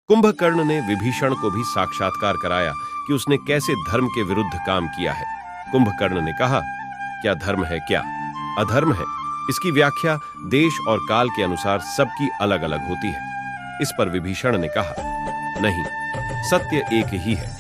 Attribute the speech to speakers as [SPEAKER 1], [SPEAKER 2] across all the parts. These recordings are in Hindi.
[SPEAKER 1] कुंभकर्ण ने विभीषण को भी साक्षात्कार कराया कि उसने कैसे धर्म के विरुद्ध काम किया है। कुंभकर्ण ने कहा, क्या धर्म है, क्या अधर्म है, इसकी व्याख्या देश और काल के अनुसार सबकी अलग अलग होती है। इस पर विभीषण ने कहा, नहीं, सत्य एक ही है,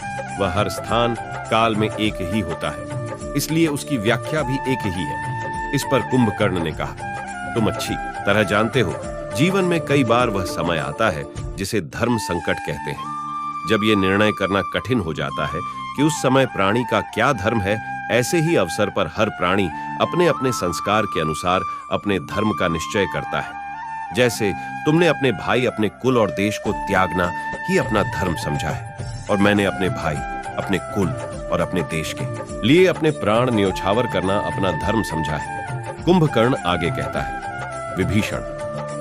[SPEAKER 1] वह हर स्थान काल में एक ही होता है, इसलिए उसकी व्याख्या भी एक ही है। इस पर कुंभकर्ण ने कहा, तुम अच्छी तरह जानते हो, जीवन में कई बार वह समय आता है जिसे धर्म संकट कहते हैं। जब यह निर्णय करना कठिन हो जाता है कि उस समय प्राणी का क्या धर्म है, ऐसे ही अवसर पर हर प्राणी अपने अपने संस्कार के अनुसार अपने धर्म का निश्चय करता है। जैसे तुमने अपने भाई, अपने कुल और देश को त्यागना ही अपना धर्म समझा है, और मैंने अपने भाई, अपने कुल और अपने देश के लिए अपने प्राण न्योछावर करना अपना धर्म समझा है। कुंभकर्ण आगे कहता है, विभीषण,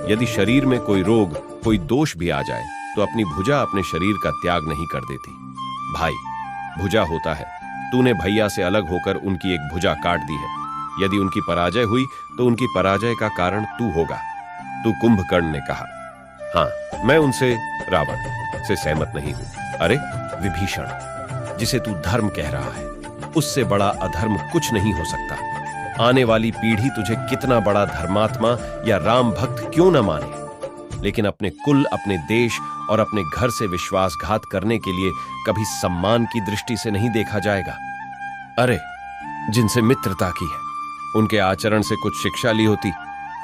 [SPEAKER 1] यदि शरीर में कोई रोग, कोई दोष भी आ जाए तो अपनी भुजा अपने शरीर का त्याग नहीं कर देती। भाई भुजा होता है, तूने भैया से अलग होकर उनकी एक भुजा काट दी है। यदि उनकी पराजय हुई तो उनकी पराजय का कारण तू होगा। तू कुंभकर्ण ने कहा, हाँ, मैं उनसे, रावण से सहमत नहीं हूं। अरे विभीषण, जिसे तू धर्म कह रहा है, उससे बड़ा अधर्म कुछ नहीं हो सकता। आने वाली पीढ़ी तुझे कितना बड़ा धर्मात्मा या राम भक्त क्यों न माने, लेकिन अपने कुल, अपने देश और अपने घर से विश्वासघात करने के लिए कभी सम्मान की दृष्टि से नहीं देखा जाएगा। अरे जिनसे मित्रता की है, उनके आचरण से कुछ शिक्षा ली होती।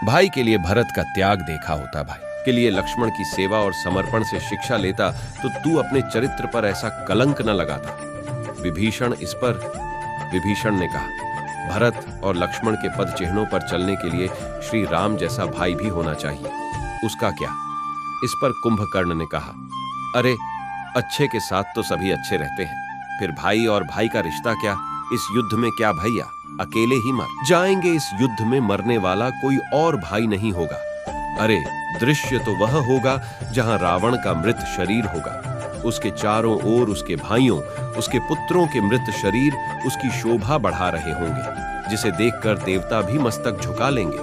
[SPEAKER 1] भाई के लिए भरत का त्याग देखा होता, भाई के लिए लक्ष्मण की सेवा और समर्पण से शिक्षा लेता तो तू अपने चरित्र पर ऐसा कलंक न लगाता। विभीषण इस पर विभीषण ने कहा, भरत और लक्ष्मण के पद चिन्हों पर चलने के लिए श्री राम जैसा भाई भी होना चाहिए, उसका क्या? इस पर कुंभकर्ण ने कहा, अरे अच्छे के साथ तो सभी अच्छे रहते हैं, फिर भाई और भाई का रिश्ता क्या? इस युद्ध में क्या भैया अकेले ही मर जाएंगे? इस युद्ध में मरने वाला कोई और भाई नहीं होगा। अरे दृश्य तो वह होगा जहां रावण का मृत शरीर होगा, उसके चारों ओर उसके भाइयों, उसके पुत्रों के मृत शरीर उसकी शोभा बढ़ा रहे होंगे, जिसे देखकर देवता भी मस्तक झुका लेंगे।